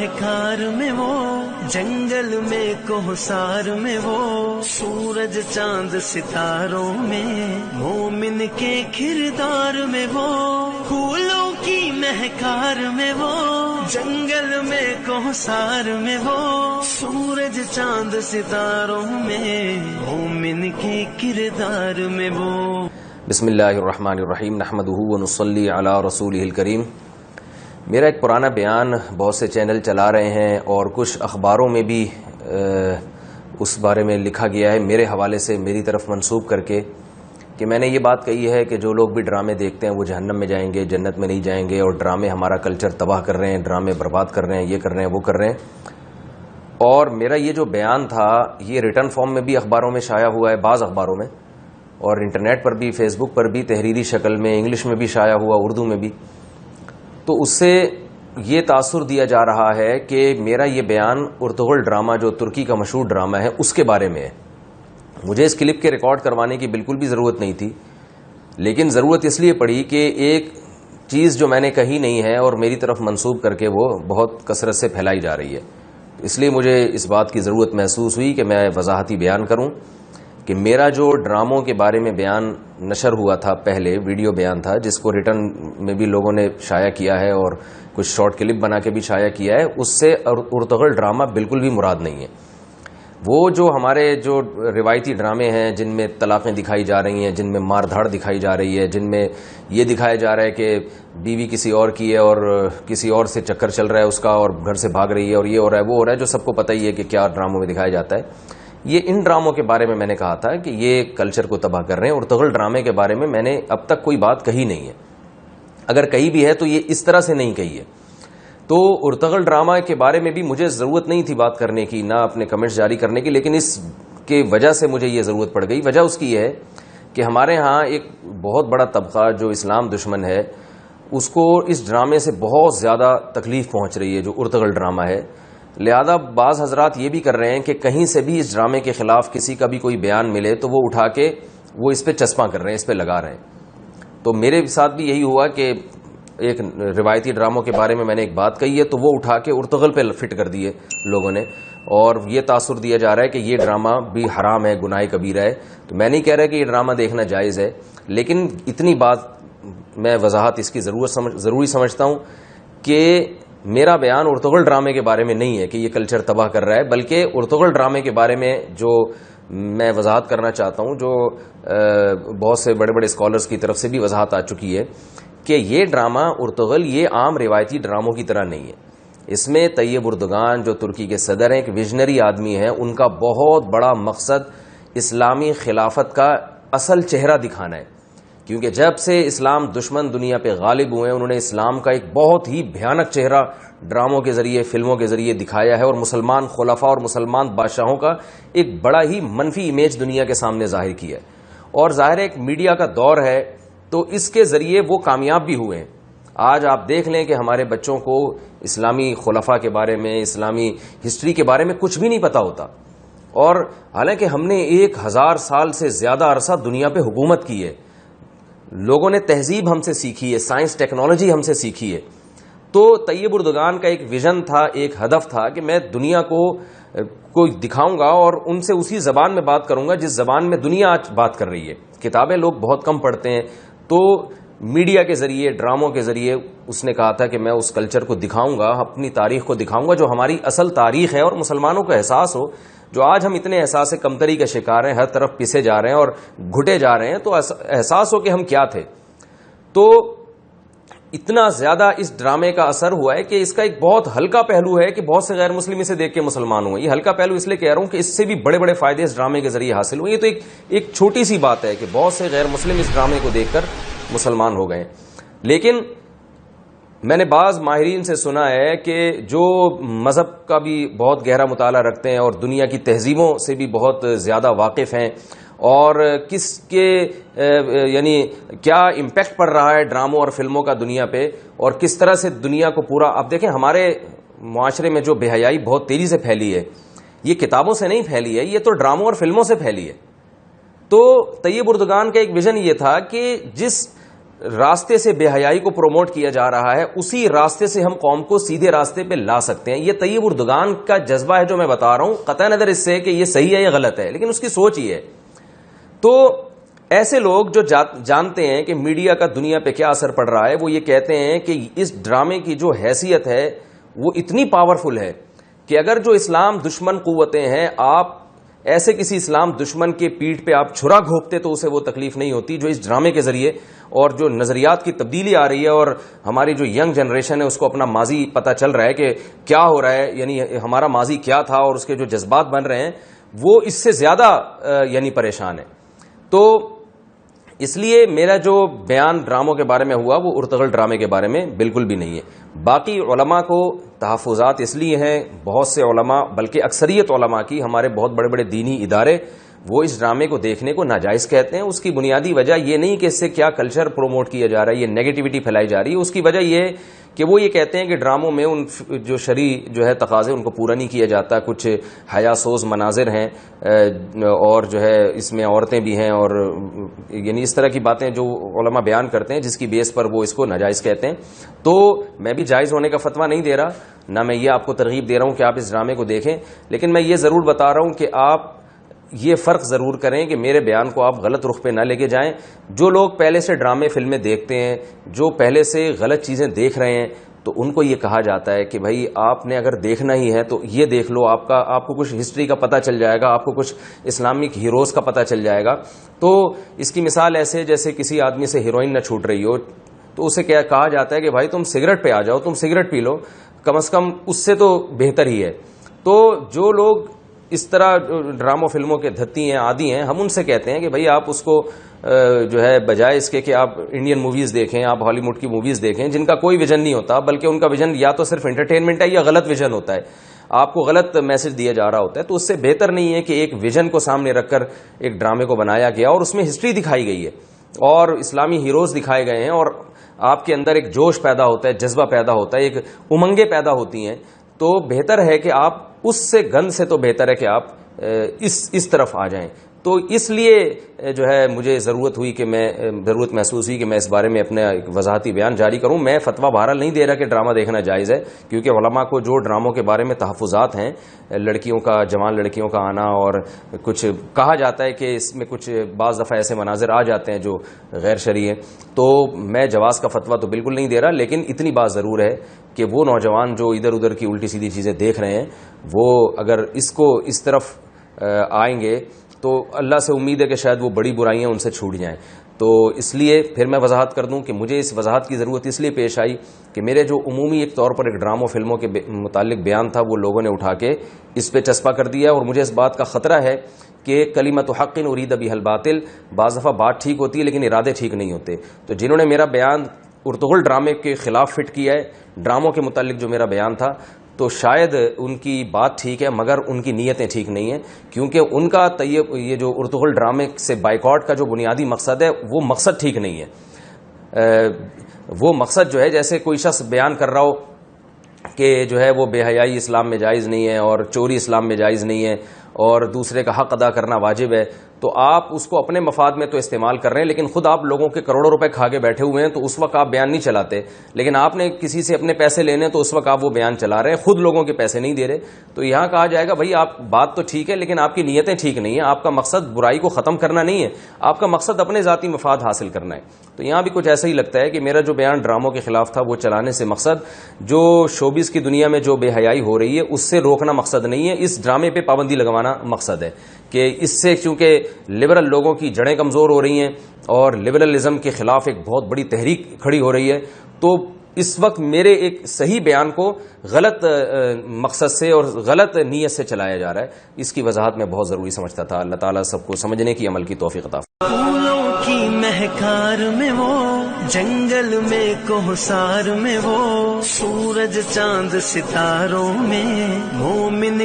مہکار میں وہ، جنگل میں کوہسار میں وہ، سورج چاند ستاروں میں، مومن کے کردار میں وہ، پھولوں کی مہکار میں وہ، جنگل میں کوہسار میں وہ، سورج چاند ستاروں میں، مومن کے کردار میں وہ۔ بسم اللہ الرحمن الرحیم، نحمدہ ونصلی علی رسولہ الکریم۔ میرا ایک پرانا بیان بہت سے چینل چلا رہے ہیں اور کچھ اخباروں میں بھی اس بارے میں لکھا گیا ہے میرے حوالے سے، میری طرف منسوب کر کے، کہ میں نے یہ بات کہی ہے کہ جو لوگ بھی ڈرامے دیکھتے ہیں وہ جہنم میں جائیں گے، جنت میں نہیں جائیں گے، اور ڈرامے ہمارا کلچر تباہ کر رہے ہیں، ڈرامے برباد کر رہے ہیں، یہ کر رہے ہیں، وہ کر رہے ہیں۔ اور میرا یہ جو بیان تھا یہ ریٹن فارم میں بھی اخباروں میں شائع ہوا ہے، بعض اخباروں میں، اور انٹرنیٹ پر بھی، فیس بک پر بھی تحریری شکل میں، انگلش میں بھی شائع ہوا، اردو میں بھی۔ تو اس سے یہ تاثر دیا جا رہا ہے کہ میرا یہ بیان ارطغرل ڈرامہ، جو ترکی کا مشہور ڈرامہ ہے، اس کے بارے میں ہے۔ مجھے اس کلپ کے ریکارڈ کروانے کی بالکل بھی ضرورت نہیں تھی، لیکن ضرورت اس لیے پڑی کہ ایک چیز جو میں نے کہی نہیں ہے اور میری طرف منسوب کر کے وہ بہت کثرت سے پھیلائی جا رہی ہے، اس لیے مجھے اس بات کی ضرورت محسوس ہوئی کہ میں وضاحتی بیان کروں کہ میرا جو ڈراموں کے بارے میں بیان نشر ہوا تھا، پہلے ویڈیو بیان تھا، جس کو ریٹن میں بھی لوگوں نے شائع کیا ہے اور کچھ شارٹ کلپ بنا کے بھی شائع کیا ہے، اس سے ارطغرل ڈرامہ بالکل بھی مراد نہیں ہے۔ وہ جو ہمارے جو روایتی ڈرامے ہیں جن میں طلاقیں دکھائی جا رہی ہیں، جن میں مار دھاڑ دکھائی جا رہی ہے، جن میں یہ دکھایا جا رہا ہے کہ بیوی کسی اور کی ہے اور کسی اور سے چکر چل رہا ہے اس کا اور گھر سے بھاگ رہی ہے اور یہ ہو رہا ہے وہ ہو رہا ہے، جو سب کو پتہ ہی ہے کہ کیا ڈراموں میں دکھایا جاتا ہے، یہ ان ڈراموں کے بارے میں نے کہا تھا کہ یہ کلچر کو تباہ کر رہے ہیں۔ ارطغرل ڈرامے کے بارے میں نے اب تک کوئی بات کہی نہیں ہے، اگر کہی بھی ہے تو یہ اس طرح سے نہیں کہی ہے۔ تو ارطغرل ڈرامہ کے بارے میں بھی مجھے ضرورت نہیں تھی بات کرنے کی، نہ اپنے کمنٹس جاری کرنے کی، لیکن اس کی وجہ سے مجھے یہ ضرورت پڑ گئی۔ وجہ اس کی ہے کہ ہمارے ہاں ایک بہت بڑا طبقہ جو اسلام دشمن ہے، اس کو اس ڈرامے سے بہت زیادہ تکلیف پہنچ رہی ہے جو ارطغرل ڈرامہ ہے۔ لہذا بعض حضرات یہ بھی کر رہے ہیں کہ کہیں سے بھی اس ڈرامے کے خلاف کسی کا بھی کوئی بیان ملے تو وہ اٹھا کے وہ اس پہ چسپاں کر رہے ہیں، اس پہ لگا رہے ہیں۔ تو میرے ساتھ بھی یہی ہوا کہ ایک روایتی ڈراموں کے بارے میں نے ایک بات کہی ہے تو وہ اٹھا کے ارطغرل پہ فٹ کر دیے لوگوں نے، اور یہ تاثر دیا جا رہا ہے کہ یہ ڈرامہ بھی حرام ہے، گناہ کبیرہ ہے۔ تو میں نہیں کہہ رہا کہ یہ ڈرامہ دیکھنا جائز ہے، لیکن اتنی بات میں وضاحت اس کی ضروری سمجھتا ہوں کہ میرا بیان ارطغرل ڈرامے کے بارے میں نہیں ہے کہ یہ کلچر تباہ کر رہا ہے، بلکہ ارطغرل ڈرامے کے بارے میں جو میں وضاحت کرنا چاہتا ہوں، جو بہت سے بڑے بڑے اسکالرز کی طرف سے بھی وضاحت آ چکی ہے کہ یہ ڈرامہ ارطغرل یہ عام روایتی ڈراموں کی طرح نہیں ہے۔ اس میں طیب اردگان جو ترکی کے صدر ہیں، ایک ویژنری آدمی ہیں، ان کا بہت بڑا مقصد اسلامی خلافت کا اصل چہرہ دکھانا ہے، کیونکہ جب سے اسلام دشمن دنیا پہ غالب ہوئے ہیں انہوں نے اسلام کا ایک بہت ہی بھیانک چہرہ ڈراموں کے ذریعے، فلموں کے ذریعے دکھایا ہے، اور مسلمان خلفاء اور مسلمان بادشاہوں کا ایک بڑا ہی منفی امیج دنیا کے سامنے ظاہر کیا ہے۔ اور ظاہر ایک میڈیا کا دور ہے تو اس کے ذریعے وہ کامیاب بھی ہوئے ہیں۔ آج آپ دیکھ لیں کہ ہمارے بچوں کو اسلامی خلفاء کے بارے میں، اسلامی ہسٹری کے بارے میں کچھ بھی نہیں پتا ہوتا، اور حالانکہ ہم نے 1000 سال سے زیادہ عرصہ دنیا پہ حکومت کی ہے، لوگوں نے تہذیب ہم سے سیکھی ہے، سائنس ٹیکنالوجی ہم سے سیکھی ہے۔ تو طیب اردگان کا ایک ویژن تھا، ایک ہدف تھا کہ میں دنیا کو دکھاؤں گا اور ان سے اسی زبان میں بات کروں گا جس زبان میں دنیا آج بات کر رہی ہے۔ کتابیں لوگ بہت کم پڑھتے ہیں، تو میڈیا کے ذریعے، ڈراموں کے ذریعے اس نے کہا تھا کہ میں اس کلچر کو دکھاؤں گا، اپنی تاریخ کو دکھاؤں گا جو ہماری اصل تاریخ ہے، اور مسلمانوں کو احساس ہو۔ جو آج ہم اتنے احساس کمتری کا شکار ہیں، ہر طرف پسے جا رہے ہیں اور گھٹے جا رہے ہیں، تو احساس ہو کہ ہم کیا تھے۔ تو اتنا زیادہ اس ڈرامے کا اثر ہوا ہے کہ اس کا ایک بہت ہلکا پہلو ہے کہ بہت سے غیر مسلم اسے دیکھ کے مسلمان ہوئے۔ یہ ہلکا پہلو اس لیے کہہ رہا ہوں کہ اس سے بھی بڑے بڑے فائدے اس ڈرامے کے ذریعے حاصل ہوئے۔ یہ تو ایک چھوٹی سی بات ہے کہ بہت سے غیر مسلم اس ڈرامے کو دیکھ کر مسلمان ہو گئے۔ لیکن میں نے بعض ماہرین سے سنا ہے کہ جو مذہب کا بھی بہت گہرا مطالعہ رکھتے ہیں اور دنیا کی تہذیبوں سے بھی بہت زیادہ واقف ہیں، اور کس کے یعنی کیا امپیکٹ پڑ رہا ہے ڈراموں اور فلموں کا دنیا پہ، اور کس طرح سے دنیا کو پورا، آپ دیکھیں ہمارے معاشرے میں جو بے حیائی بہت تیزی سے پھیلی ہے، یہ کتابوں سے نہیں پھیلی ہے، یہ تو ڈراموں اور فلموں سے پھیلی ہے۔ تو طیب اردگان کا ایک ویژن یہ تھا کہ جس راستے سے بے حیائی کو پروموٹ کیا جا رہا ہے، اسی راستے سے ہم قوم کو سیدھے راستے پہ لا سکتے ہیں. یہ طیب اردگان کا جذبہ ہے جو میں بتا رہا ہوں، قطع نظر اس سے کہ یہ صحیح ہے یا غلط ہے، لیکن اس کی سوچ یہ ہے. تو ایسے لوگ جو جانتے ہیں کہ میڈیا کا دنیا پہ کیا اثر پڑ رہا ہے، وہ یہ کہتے ہیں کہ اس ڈرامے کی جو حیثیت ہے وہ اتنی پاورفل ہے کہ اگر جو اسلام دشمن قوتیں ہیں، آپ ایسے کسی اسلام دشمن کے پیٹھ پہ آپ چھرا گھونپتے تو اسے وہ تکلیف نہیں ہوتی جو اس ڈرامے کے ذریعے اور جو نظریات کی تبدیلی آ رہی ہے اور ہماری جو ینگ جنریشن ہے اس کو اپنا ماضی پتہ چل رہا ہے کہ کیا ہو رہا ہے، یعنی ہمارا ماضی کیا تھا، اور اس کے جو جذبات بن رہے ہیں وہ اس سے زیادہ یعنی پریشان ہے. تو اس لیے میرا جو بیان ڈراموں کے بارے میں ہوا وہ ارطغرل ڈرامے کے بارے میں بالکل بھی نہیں ہے. باقی علماء کو تحفظات اس لیے ہیں، بہت سے علماء بلکہ اکثریت علماء کی، ہمارے بہت بڑے بڑے دینی ادارے وہ اس ڈرامے کو دیکھنے کو ناجائز کہتے ہیں. اس کی بنیادی وجہ یہ نہیں کہ اس سے کیا کلچر پروموٹ کیا جا رہا ہے، یہ نیگیٹیوٹی پھیلائی جا رہی ہے. اس کی وجہ یہ کہ وہ یہ کہتے ہیں کہ ڈراموں میں ان جو شرعی جو ہے تقاضے ان کو پورا نہیں کیا جاتا، کچھ حیا سوز مناظر ہیں اور جو ہے اس میں عورتیں بھی ہیں، اور یعنی اس طرح کی باتیں جو علماء بیان کرتے ہیں جس کی بیس پر وہ اس کو ناجائز کہتے ہیں. تو میں بھی جائز ہونے کا فتویٰ نہیں دے رہا، نہ میں یہ آپ کو ترغیب دے رہا ہوں کہ آپ اس ڈرامے کو دیکھیں، لیکن میں یہ ضرور بتا رہا ہوں کہ آپ یہ فرق ضرور کریں کہ میرے بیان کو آپ غلط رخ پہ نہ لے کے جائیں. جو لوگ پہلے سے ڈرامے فلمیں دیکھتے ہیں، جو پہلے سے غلط چیزیں دیکھ رہے ہیں، تو ان کو یہ کہا جاتا ہے کہ بھائی آپ نے اگر دیکھنا ہی ہے تو یہ دیکھ لو، آپ کو کچھ ہسٹری کا پتہ چل جائے گا، آپ کو کچھ اسلامک ہیروز کا پتہ چل جائے گا. تو اس کی مثال ایسے جیسے کسی آدمی سے ہیروئن نہ چھوٹ رہی ہو تو اسے کیا کہا جاتا ہے کہ بھائی تم سگریٹ پہ آ جاؤ، تم سگریٹ پی لو، کم از کم اس سے تو بہتر ہی ہے. تو جو لوگ اس طرح ڈراموں فلموں کے دھتی ہیں، عادی ہیں، ہم ان سے کہتے ہیں کہ بھائی آپ اس کو جو ہے بجائے اس کے کہ آپ انڈین موویز دیکھیں، آپ ہالی ووڈ کی موویز دیکھیں جن کا کوئی ویژن نہیں ہوتا، بلکہ ان کا ویژن یا تو صرف انٹرٹینمنٹ ہے یا غلط ویژن ہوتا ہے، آپ کو غلط میسج دیا جا رہا ہوتا ہے. تو اس سے بہتر نہیں ہے کہ ایک ویژن کو سامنے رکھ کر ایک ڈرامے کو بنایا گیا اور اس میں ہسٹری دکھائی گئی ہے اور اسلامی ہیروز دکھائے گئے ہیں اور آپ کے اندر ایک جوش پیدا ہوتا ہے، جذبہ پیدا ہوتا ہے، ایک امنگیں پیدا ہوتی ہیں. تو بہتر ہے کہ آپ اس سے گند سے تو بہتر ہے کہ آپ اس طرف آ جائیں. تو اس لیے جو ہے مجھے ضرورت محسوس ہوئی کہ میں اس بارے میں اپنا ایک وضاحتی بیان جاری کروں. میں فتویٰ بہرحال نہیں دے رہا کہ ڈرامہ دیکھنا جائز ہے، کیونکہ علماء کو جو ڈراموں کے بارے میں تحفظات ہیں، لڑکیوں کا، جوان لڑکیوں کا آنا، اور کچھ کہا جاتا ہے کہ اس میں کچھ بعض دفعہ ایسے مناظر آ جاتے ہیں جو غیر شرعی ہیں، تو میں جواز کا فتویٰ تو بالکل نہیں دے رہا. لیکن اتنی بات ضرور ہے کہ وہ نوجوان جو ادھر ادھر کی الٹی سیدھی چیزیں دیکھ رہے ہیں، وہ اگر اس کو اس طرف آئیں گے تو اللہ سے امید ہے کہ شاید وہ بڑی برائیاں ان سے چھوٹ جائیں. تو اس لیے پھر میں وضاحت کر دوں کہ مجھے اس وضاحت کی ضرورت اس لیے پیش آئی کہ میرے جو عمومی ایک طور پر ایک ڈراموں فلموں کے متعلق بیان تھا وہ لوگوں نے اٹھا کے اس پہ چسپا کر دیا، اور مجھے اس بات کا خطرہ ہے کہ کلمۃ حق ارید بہا الباطل، بعض دفعہ بات ٹھیک ہوتی ہے لیکن ارادے ٹھیک نہیں ہوتے. تو جنہوں نے میرا بیان ارطغرل ڈرامے کے خلاف فٹ کیا ہے، ڈراموں کے متعلق جو میرا بیان تھا، تو شاید ان کی بات ٹھیک ہے مگر ان کی نیتیں ٹھیک نہیں ہیں، کیونکہ ان کا یہ جو ارطغرل ڈرامے سے بائیکاٹ کا جو بنیادی مقصد ہے وہ مقصد ٹھیک نہیں ہے. وہ مقصد جو ہے جیسے کوئی شخص بیان کر رہا ہو کہ جو ہے وہ بے حیائی اسلام میں جائز نہیں ہے اور چوری اسلام میں جائز نہیں ہے اور دوسرے کا حق ادا کرنا واجب ہے، تو آپ اس کو اپنے مفاد میں تو استعمال کر رہے ہیں، لیکن خود آپ لوگوں کے کروڑوں روپے کھا کے بیٹھے ہوئے ہیں، تو اس وقت آپ بیان نہیں چلاتے. لیکن آپ نے کسی سے اپنے پیسے لینے تو اس وقت آپ وہ بیان چلا رہے ہیں، خود لوگوں کے پیسے نہیں دے رہے. تو یہاں کہا جائے گا بھائی آپ بات تو ٹھیک ہے لیکن آپ کی نیتیں ٹھیک نہیں ہیں، آپ کا مقصد برائی کو ختم کرنا نہیں ہے، آپ کا مقصد اپنے ذاتی مفاد حاصل کرنا ہے. تو یہاں بھی کچھ ایسا ہی لگتا ہے کہ میرا جو بیان ڈراموں کے خلاف تھا وہ چلانے سے مقصد جو شوبز کی دنیا میں جو بے حیائی ہو رہی ہے اس سے روکنا مقصد نہیں ہے، اس ڈرامے پہ پابندی لگوانا مقصد ہے کہ اس سے چونکہ لبرل لوگوں کی جڑیں کمزور ہو رہی ہیں اور لبرلزم کے خلاف ایک بہت بڑی تحریک کھڑی ہو رہی ہے، تو اس وقت میرے ایک صحیح بیان کو غلط مقصد سے اور غلط نیت سے چلایا جا رہا ہے. اس کی وضاحت میں بہت ضروری سمجھتا تھا. اللہ تعالیٰ سب کو سمجھنے کی، عمل کی توفیق عطا فرمائے. پھولوں کی مہکار میں وہ، جنگل میں کوہسار میں وہ، سورج چاند ستاروں میں مومن